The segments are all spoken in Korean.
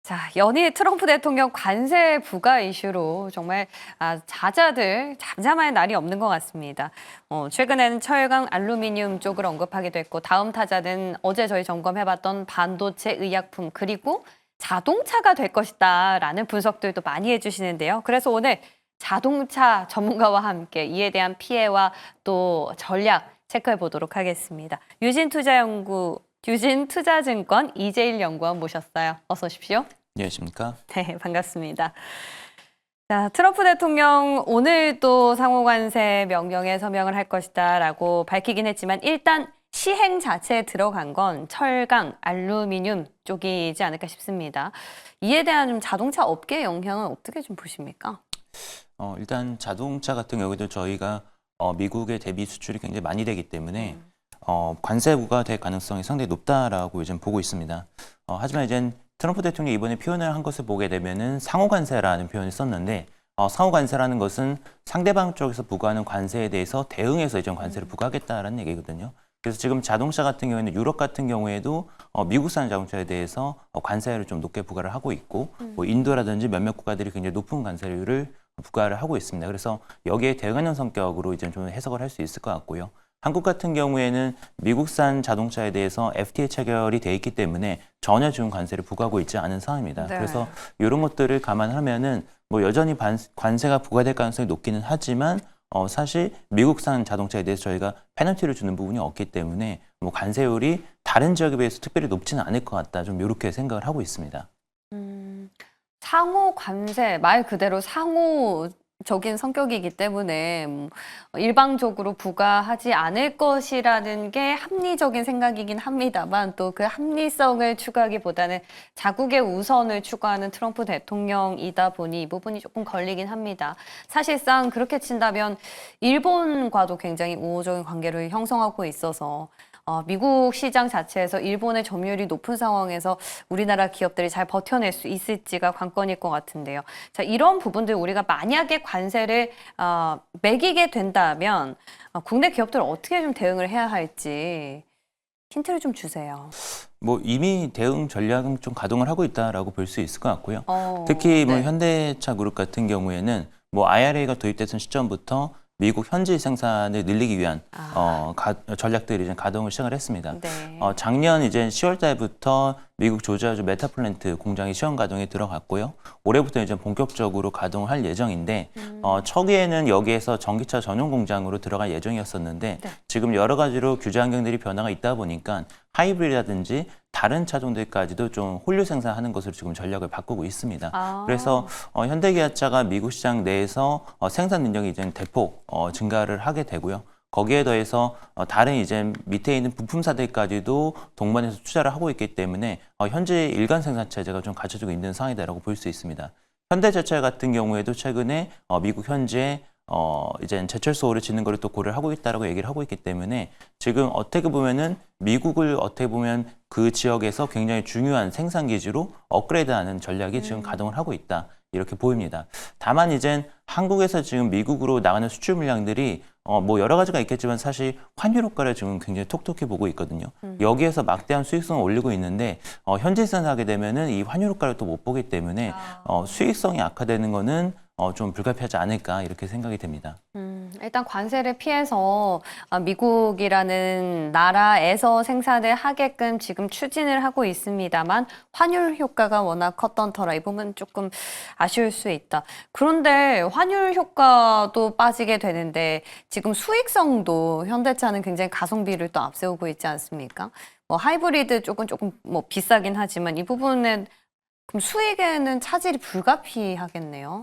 자, 연일 트럼프 대통령 관세 부과 이슈로 정말 자자들 잠잠할 날이 없는 것 같습니다. 최근에는 철강, 알루미늄 쪽을 언급하기도 했고 다음 타자는 어제 저희 점검해봤던 반도체, 의약품 그리고 자동차가 될 것이다라는 분석들도 많이 해주시는데요. 그래서 오늘 자동차 전문가와 함께 이에 대한 피해와 또 전략 체크해 보도록 하겠습니다. 유진투자증권 이재일 연구원 모셨어요. 어서 오십시오. 안녕하십니까? 네, 반갑습니다. 자, 트럼프 대통령 오늘 또 상호관세 명령에 서명을 할 것이다라고 밝히긴 했지만 일단 시행 자체에 들어간 건 철강, 알루미늄 쪽이지 않을까 싶습니다. 이에 대한 좀 자동차 업계 영향은 어떻게 좀 보십니까? 일단 자동차 같은 경우에도 저희가 미국의 대비 수출이 굉장히 많이 되기 때문에 관세 부과될 가능성이 상당히 높다라고 요즘 보고 있습니다. 하지만 이제 트럼프 대통령이 이번에 표현을 한 것을 보게 되면은 상호관세라는 표현을 썼는데 상호관세라는 것은 상대방 쪽에서 부과하는 관세에 대해서 대응해서 이제 관세를 부과하겠다라는 얘기거든요. 그래서 지금 자동차 같은 경우에는 유럽 같은 경우에도 미국산 자동차에 대해서 관세를 좀 높게 부과를 하고 있고 뭐 인도라든지 몇몇 국가들이 굉장히 높은 관세율을 부과를 하고 있습니다. 그래서 여기에 대응하는 성격으로 이제 좀 해석을 할 수 있을 것 같고요. 한국 같은 경우에는 미국산 자동차에 대해서 FTA 체결이 돼 있기 때문에 전혀 지금 관세를 부과하고 있지 않은 상황입니다. 네. 그래서 이런 것들을 감안하면은 뭐 여전히 관세가 부과될 가능성이 높기는 하지만 사실 미국산 자동차에 대해서 저희가 페널티를 주는 부분이 없기 때문에 뭐 관세율이 다른 지역에 비해서 특별히 높지는 않을 것 같다. 좀 이렇게 생각을 하고 있습니다. 상호 관세, 말 그대로 상호적인 성격이기 때문에 일방적으로 부과하지 않을 것이라는 게 합리적인 생각이긴 합니다만 또 그 합리성을 추구하기보다는 자국의 우선을 추구하는 트럼프 대통령이다 보니 이 부분이 조금 걸리긴 합니다. 사실상 그렇게 친다면 일본과도 굉장히 우호적인 관계를 형성하고 있어서 미국 시장 자체에서 일본의 점유율이 높은 상황에서 우리나라 기업들이 잘 버텨낼 수 있을지가 관건일 것 같은데요. 자, 이런 부분들 우리가 만약에 관세를 매기게 된다면 국내 기업들 어떻게 좀 대응을 해야 할지 힌트를 좀 주세요. 뭐 이미 대응 전략은 좀 가동을 하고 있다라고 볼 수 있을 것 같고요. 특히 뭐 네. 현대차 그룹 같은 경우에는 뭐 IRA가 도입됐던 시점부터 미국 현지 생산을 늘리기 위한 전략들이 이제 가동을 시작을 했습니다. 네. 작년 이제 10월 달부터 미국 조지아주 메타플랜트 공장이 시험 가동에 들어갔고요. 올해부터 이제 본격적으로 가동을 할 예정인데 초기에는 여기에서 전기차 전용 공장으로 들어갈 예정이었었는데 네. 지금 여러 가지로 규제 환경들이 변화가 있다 보니까 하이브리드라든지 다른 차종들까지도 좀 홀류 생산하는 것으로 지금 전략을 바꾸고 있습니다. 그래서 현대기아차가 미국 시장 내에서 생산 능력이 이제 대폭 증가를 하게 되고요. 거기에 더해서 다른 이제 밑에 있는 부품사들까지도 동반해서 투자를 하고 있기 때문에 현재 일간 생산 체제가 좀 갖춰지고 있는 상황이다라고 볼 수 있습니다. 현대제철 같은 경우에도 최근에 미국 현지에 이제 제철소를 짓는 거를 또 고려를 하고 있다라고 얘기를 하고 있기 때문에 지금 어떻게 보면은 미국을 어떻게 보면 그 지역에서 굉장히 중요한 생산 기지로 업그레이드하는 전략이 지금 가동을 하고 있다. 이렇게 보입니다. 다만 이젠 한국에서 지금 미국으로 나가는 수출 물량들이 뭐 여러 가지가 있겠지만 사실 환율 효과를 지금 굉장히 톡톡히 보고 있거든요. 여기에서 막대한 수익성을 올리고 있는데 현지 생산하게 되면은 이 환율 효과를 또 못 보기 때문에 수익성이 악화되는 거는 좀 불가피하지 않을까 이렇게 생각이 됩니다. 일단 관세를 피해서 미국이라는 나라에서 생산을 하게끔 지금 추진을 하고 있습니다만 환율 효과가 워낙 컸던 터라 이 부분 조금 아쉬울 수 있다. 그런데 환율 효과도 빠지게 되는데 지금 수익성도 현대차는 굉장히 가성비를 또 앞세우고 있지 않습니까? 뭐 하이브리드 조금 뭐 비싸긴 하지만 이 부분은 그럼 수익에는 차질이 불가피하겠네요.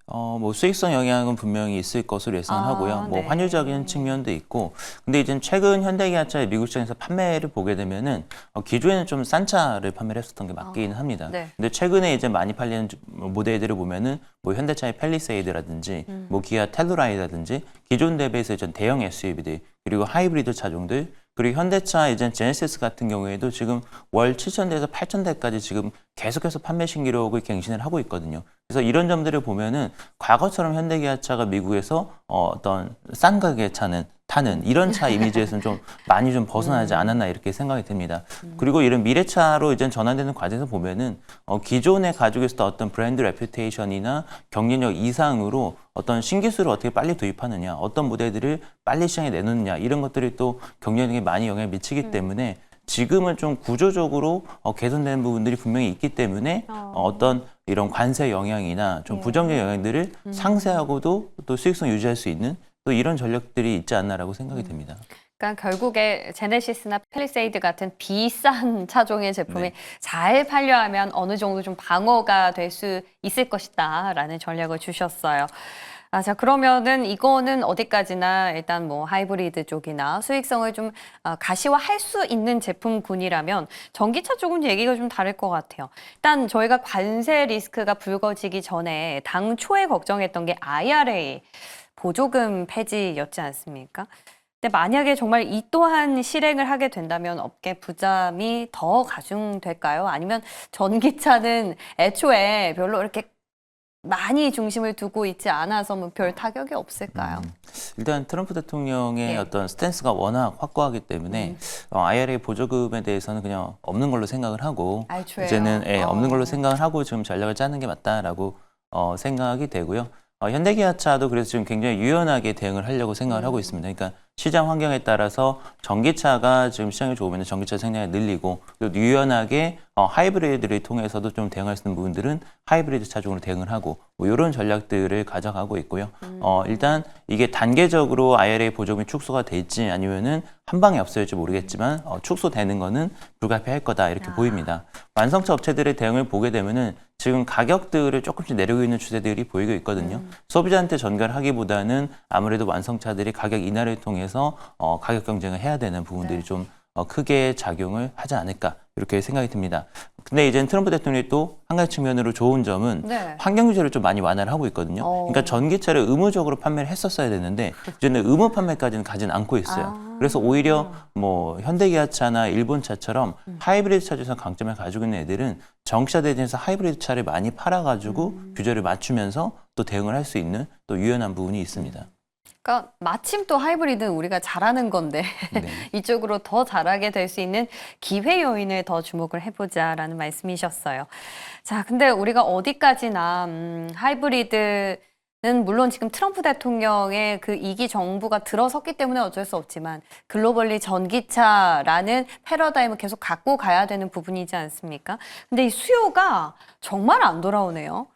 뭐 수익성 영향은 분명히 있을 것으로 예상하고요. 뭐 네. 환율적인 측면도 있고, 근데 이제 최근 현대기아차의 미국 시장에서 판매를 보게 되면은 기존에는 좀 싼 차를 판매를 했었던 게 맞기는 합니다. 네. 근데 최근에 이제 많이 팔리는 모델들을 보면은 뭐 현대차의 팰리세이드라든지 뭐 기아 텔루라이라든지 기존 대비해서 이제 대형 SUV들 그리고 하이브리드 차종들 그리고 현대차 이제 제네시스 같은 경우에도 지금 월 7,000대에서 8,000대까지 지금 계속해서 판매 신기록을 갱신을 하고 있거든요. 그래서 이런 점들을 보면은 과거처럼 현대기아차가 미국에서 어떤 싼 가격의 차는 타는 이런 차 이미지에서는 좀 많이 좀 벗어나지 않았나 이렇게 생각이 듭니다. 그리고 이런 미래차로 이제 전환되는 과정에서 보면은 기존에 가지고 있었던 어떤 브랜드 레퓨테이션이나 경쟁력 이상으로 어떤 신기술을 어떻게 빨리 도입하느냐, 어떤 모델들을 빨리 시장에 내놓느냐 이런 것들이 또 경쟁력에 많이 영향을 미치기 때문에 지금은 좀 구조적으로 개선되는 부분들이 분명히 있기 때문에 어떤 이런 관세 영향이나 좀 부정적 영향들을 상쇄하고도 또 수익성 유지할 수 있는 또 이런 전략들이 있지 않나라고 생각이 됩니다. 그러니까 결국에 제네시스나 팰리세이드 같은 비싼 차종의 제품이 네. 잘 팔려하면 어느 정도 좀 방어가 될 수 있을 것이다라는 전략을 주셨어요. 자, 그러면은 이거는 어디까지나 일단 뭐 하이브리드 쪽이나 수익성을 좀 가시화할 수 있는 제품군이라면 전기차 쪽은 얘기가 좀 다를 것 같아요. 일단 저희가 관세 리스크가 불거지기 전에 당초에 걱정했던 게 IRA 보조금 폐지였지 않습니까? 근데 만약에 정말 이 또한 실행을 하게 된다면 업계 부담이 더 가중될까요? 아니면 전기차는 애초에 별로 이렇게 많이 중심을 두고 있지 않아서 뭐 별 타격이 없을까요? 일단 트럼프 대통령의 예. 어떤 스탠스가 워낙 확고하기 때문에 IRA 보조금에 대해서는 그냥 없는 걸로 생각을 하고 애초에요? 이제는 없는 걸로 생각을 하고 지금 전략을 짜는 게 맞다라고 생각이 되고요. 현대기아차도 그래서 지금 굉장히 유연하게 대응을 하려고 생각을 하고 있습니다. 그러니까 시장 환경에 따라서 전기차가 지금 시장이 좋으면 전기차 생산을 늘리고 또 유연하게 하이브리드를 통해서도 좀 대응할 수 있는 부분들은 하이브리드 차종으로 대응을 하고 뭐 이런 전략들을 가져가고 있고요. 일단 이게 단계적으로 IRA 보조금이 축소가 될지 아니면은 한 방에 없어질지 모르겠지만 축소되는 거는 불가피할 거다 이렇게 보입니다. 완성차 업체들의 대응을 보게 되면은 지금 가격들을 조금씩 내리고 있는 추세들이 보이고 있거든요. 소비자한테 전가를 하기보다는 아무래도 완성차들이 가격 인하를 통해서 가격 경쟁을 해야 되는 부분들이 좀 크게 작용을 하지 않을까 이렇게 생각이 듭니다. 근데 이제는 트럼프 대통령이 또 한 가지 측면으로 좋은 점은 네. 환경 규제를 좀 많이 완화를 하고 있거든요. 그러니까 전기차를 의무적으로 판매를 했었어야 되는데 이제는 의무 판매까지는 가지는 않고 있어요. 그래서 오히려 뭐 현대기아차나 일본차처럼 하이브리드 차 중에서 강점을 가지고 있는 애들은 전기차 대전에서 하이브리드 차를 많이 팔아가지고 규제를 맞추면서 또 대응을 할 수 있는 또 유연한 부분이 있습니다. 그러니까 마침 또 하이브리드는 우리가 잘하는 건데 네. 이쪽으로 더 잘하게 될 수 있는 기회 요인을 더 주목을 해보자라는 말씀이셨어요. 자, 근데 우리가 어디까지나 하이브리드는 물론 지금 트럼프 대통령의 그 2기 정부가 들어섰기 때문에 어쩔 수 없지만 글로벌리 전기차라는 패러다임을 계속 갖고 가야 되는 부분이지 않습니까? 근데 이 수요가 정말 안 돌아오네요.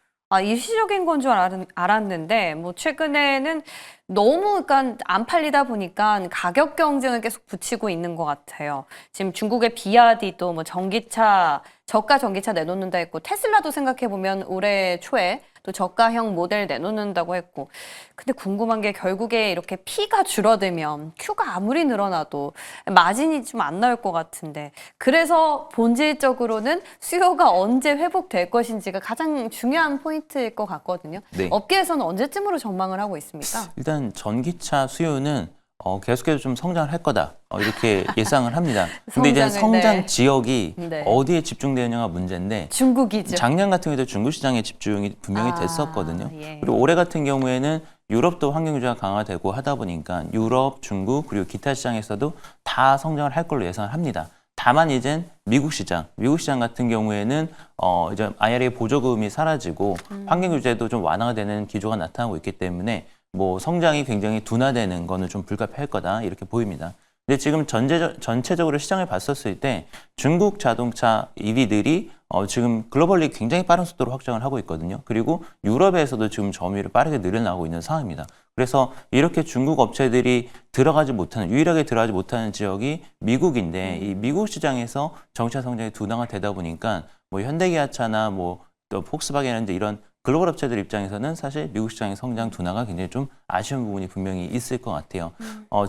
일시적인 건 줄 알았는데 뭐 최근에는 너무 그러니까 안 팔리다 보니까 가격 경쟁을 계속 붙이고 있는 것 같아요. 지금 중국의 비아디도 뭐 전기차 저가 전기차 내놓는다 했고 테슬라도 생각해 보면 올해 초에 또 저가형 모델 내놓는다고 했고 근데 궁금한 게 결국에 이렇게 P가 줄어들면 Q가 아무리 늘어나도 마진이 좀 안 나올 것 같은데 그래서 본질적으로는 수요가 언제 회복될 것인지가 가장 중요한 포인트일 것 같거든요. 네. 업계에서는 언제쯤으로 전망을 하고 있습니까? 일단 전기차 수요는 계속해서 좀 성장을 할 거다 이렇게 예상을 합니다. 근데 이제 성장 네. 지역이 네. 어디에 집중되느냐가 문제인데 중국이죠. 작년 같은 경우에도 중국 시장에 집중이 분명히 됐었거든요. 예. 그리고 올해 같은 경우에는 유럽도 환경 규제가 강화되고 하다 보니까 유럽, 중국 그리고 기타 시장에서도 다 성장을 할 걸로 예상을 합니다. 다만 이젠 미국 시장 같은 경우에는 이제 IRA 보조금이 사라지고 환경 규제도 좀 완화가 되는 기조가 나타나고 있기 때문에 뭐 성장이 굉장히 둔화되는 거는 좀 불가피할 거다 이렇게 보입니다. 근데 지금 전체적으로 시장을 봤었을 때 중국 자동차 EV들이 지금 글로벌리 굉장히 빠른 속도로 확장을 하고 있거든요. 그리고 유럽에서도 지금 점유율이 빠르게 늘어나고 있는 상황입니다. 그래서 이렇게 중국 업체들이 유일하게 들어가지 못하는 지역이 미국인데 이 미국 시장에서 전기차 성장이 둔화가 되다 보니까 뭐 현대기아차나 뭐 또 폭스바겐이라든지 이런 글로벌 업체들 입장에서는 사실 미국 시장의 성장 둔화가 굉장히 좀 아쉬운 부분이 분명히 있을 것 같아요.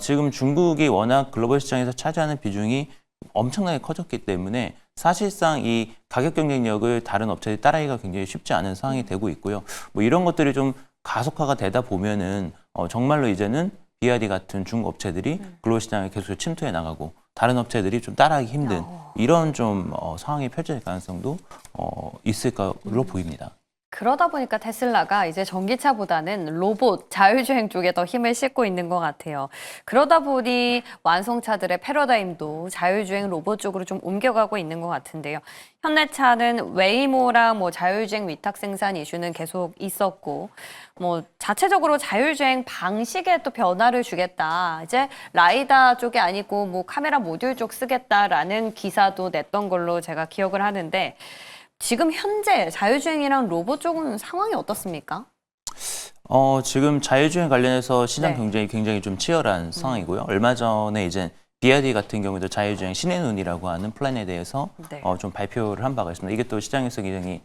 지금 중국이 워낙 글로벌 시장에서 차지하는 비중이 엄청나게 커졌기 때문에 사실상 이 가격 경쟁력을 다른 업체들이 따라가기가 굉장히 쉽지 않은 상황이 되고 있고요. 뭐 이런 것들이 좀 가속화가 되다 보면은 정말로 이제는 비아디 같은 중국 업체들이 글로벌 시장에 계속 침투해 나가고 다른 업체들이 좀 따라하기 힘든 이런 좀 상황이 펼쳐질 가능성도 있을 걸로 보입니다. 그러다 보니까 테슬라가 이제 전기차보다는 로봇, 자율주행 쪽에 더 힘을 싣고 있는 것 같아요. 그러다 보니 완성차들의 패러다임도 자율주행 로봇 쪽으로 좀 옮겨가고 있는 것 같은데요. 현대차는 웨이모랑 뭐 자율주행 위탁 생산 이슈는 계속 있었고, 뭐 자체적으로 자율주행 방식에 또 변화를 주겠다. 이제 라이다 쪽이 아니고 뭐 카메라 모듈 쪽 쓰겠다라는 기사도 냈던 걸로 제가 기억을 하는데, 지금 현재 자율주행이랑 로봇 쪽은 상황이 어떻습니까? 지금 자율주행 관련해서 시장 네. 경쟁이 굉장히 좀 치열한 상황이고요. 얼마 전에 이제 BYD 같은 경우도 자율주행 신의 눈이라고 하는 플랜에 대해서 네. 좀 발표를 한 바가 있습니다. 이게 또 시장에서 굉장히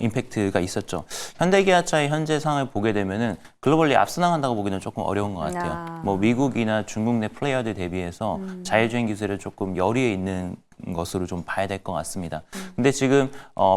임팩트가 있었죠. 현대기아차의 현재 상황을 보게 되면은 글로벌리 앞서 나간다고 보기는 조금 어려운 것 같아요. 뭐 미국이나 중국 내 플레이어들 대비해서 자율주행 기술에 조금 열의에 있는 것으로 좀 봐야 될 것 같습니다. 근데 지금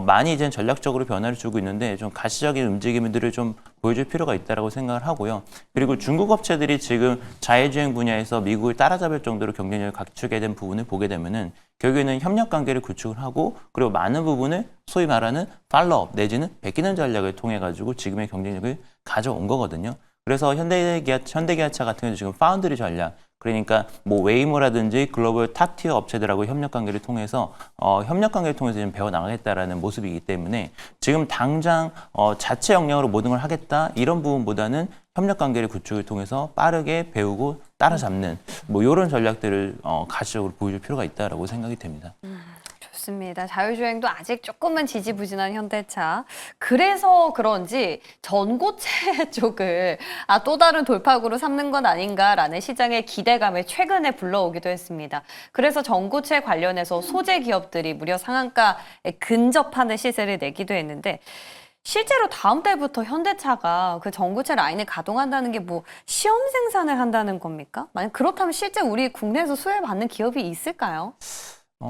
많이 이제 전략적으로 변화를 주고 있는데 좀 가시적인 움직임들을 좀 보여줄 필요가 있다라고 생각을 하고요. 그리고 중국 업체들이 지금 자율주행 분야에서 미국을 따라잡을 정도로 경쟁력을 갖추게 된 부분을 보게 되면은 결국에는 협력 관계를 구축을 하고 그리고 많은 부분을 소위 말하는 팔로업 내지는 베끼는 전략을 통해 가지고 지금의 경쟁력을 가져온 거거든요. 그래서 현대기아차 같은 경우도 지금 파운드리 전략, 그러니까 뭐 웨이모라든지 글로벌 탑티어 업체들하고 협력 관계를 통해서 지금 배워 나가겠다라는 모습이기 때문에 지금 당장 자체 역량으로 모든 걸 하겠다 이런 부분보다는 협력 관계를 구축을 통해서 빠르게 배우고 따라잡는 뭐 이런 전략들을 가시적으로 보여줄 필요가 있다라고 생각이 됩니다. 좋습니다. 자율주행도 아직 조금은 지지부진한 현대차. 그래서 그런지 전고체 쪽을 또 다른 돌파구로 삼는 건 아닌가라는 시장의 기대감을 최근에 불러오기도 했습니다. 그래서 전고체 관련해서 소재 기업들이 무려 상한가에 근접하는 시세를 내기도 했는데 실제로 다음 달부터 현대차가 그 전고체 라인을 가동한다는 게 뭐 시험 생산을 한다는 겁니까? 만약 그렇다면 실제 우리 국내에서 수혜받는 기업이 있을까요?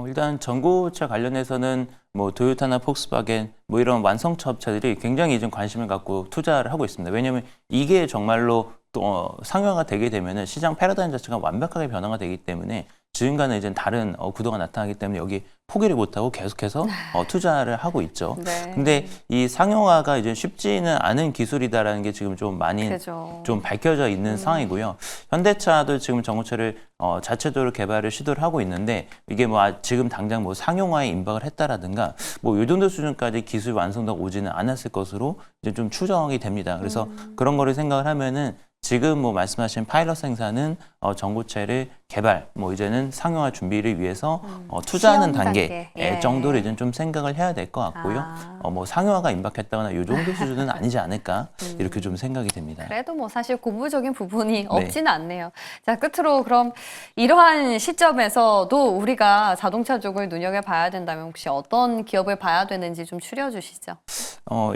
일단 전고체 관련해서는 뭐 도요타나 폭스바겐 뭐 이런 완성차 업체들이 굉장히 좀 관심을 갖고 투자를 하고 있습니다. 왜냐하면 이게 정말로 또 상용화가 되게 되면은 시장 패러다임 자체가 완벽하게 변화가 되기 때문에 지금과는 이제 다른 구도가 나타나기 때문에 여기 포기를 못하고 계속해서 투자를 하고 있죠. 네. 근데 이 상용화가 이제 쉽지는 않은 기술이다라는 게 지금 좀 많이 그죠. 좀 밝혀져 있는 상황이고요. 현대차도 지금 전고체를 자체적으로 개발을 시도를 하고 있는데 이게 뭐 지금 당장 뭐 상용화에 임박을 했다라든가 뭐 이 정도 수준까지 기술 완성도가 오지는 않았을 것으로 이제 좀 추정이 됩니다. 그래서 그런 거를 생각을 하면은 지금 뭐 말씀하신 파일럿 생산은 전고체를 개발, 뭐 이제는 상용화 준비를 위해서 투자하는 시험 단계 예. 정도를 이제 좀 생각을 해야 될 것 같고요. 뭐 상용화가 임박했다거나 이 정도 수준은 아니지 않을까 이렇게 좀 생각이 됩니다. 그래도 뭐 사실 고무적인 부분이 없지는 않네요. 자, 끝으로 그럼 이러한 시점에서도 우리가 자동차 쪽을 눈여겨봐야 된다면 혹시 어떤 기업을 봐야 되는지 좀 추려주시죠.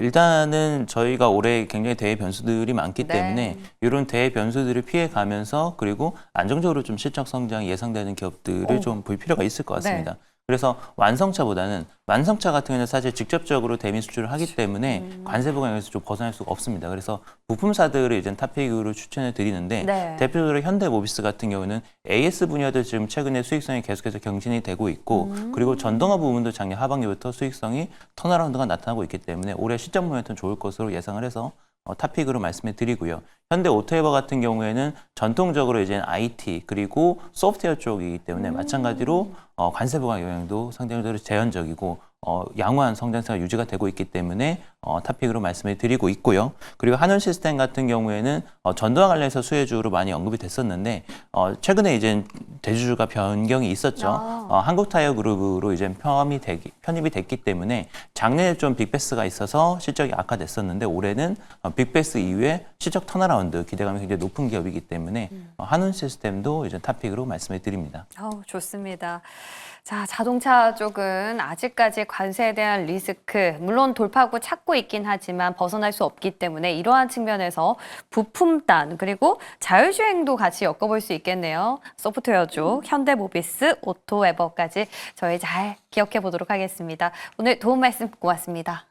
일단은 저희가 올해 굉장히 대외 변수들이 많기 네. 때문에 이런 대외 변수들을 피해가면서 그리고 안정적으로 좀 실적 성장이 예상되는 기업들을 좀 볼 필요가 있을 것 같습니다. 그래서 완성차 같은 경우는 사실 직접적으로 대미 수출을 하기 때문에 관세 부과에서 좀 벗어날 수가 없습니다. 그래서 부품사들을 이제 탑픽으로 추천해 드리는데 네. 대표적으로 현대모비스 같은 경우는 AS 분야도 지금 최근에 수익성이 계속해서 경신이 되고 있고 그리고 전동화 부분도 작년 하반기부터 수익성이 턴어라운드가 나타나고 있기 때문에 올해 시점 모멘텀 좋을 것으로 예상을 해서 탑픽으로 말씀해 드리고요. 현대 오토에버 같은 경우에는 전통적으로 이제 IT 그리고 소프트웨어 쪽이기 때문에 마찬가지로 관세 부과 영향도 상대적으로 제한적이고 양호한 성장세가 유지가 되고 있기 때문에 탑픽으로 말씀을 드리고 있고요. 그리고 한원 시스템 같은 경우에는 전도와 관련해서 수혜주로 많이 언급이 됐었는데 최근에 이제 대주주가 변경이 있었죠. 한국타이어 그룹으로 이제 편입이 됐기 때문에 작년에 좀 빅베스가 있어서 실적이 악화됐었는데 올해는 빅베스 이후에 실적 턴어라운드 기대감이 굉장히 높은 기업이기 때문에 한원 시스템도 이제 탑픽으로 말씀을 드립니다. 좋습니다. 자, 자동차 쪽은 아직까지 관세에 대한 리스크, 물론 돌파구 찾고 있긴 하지만 벗어날 수 없기 때문에 이러한 측면에서 부품단, 그리고 자율주행도 같이 엮어볼 수 있겠네요. 소프트웨어 쪽, 현대모비스, 오토에버까지 저희 잘 기억해 보도록 하겠습니다. 오늘 도움 말씀 고맙습니다.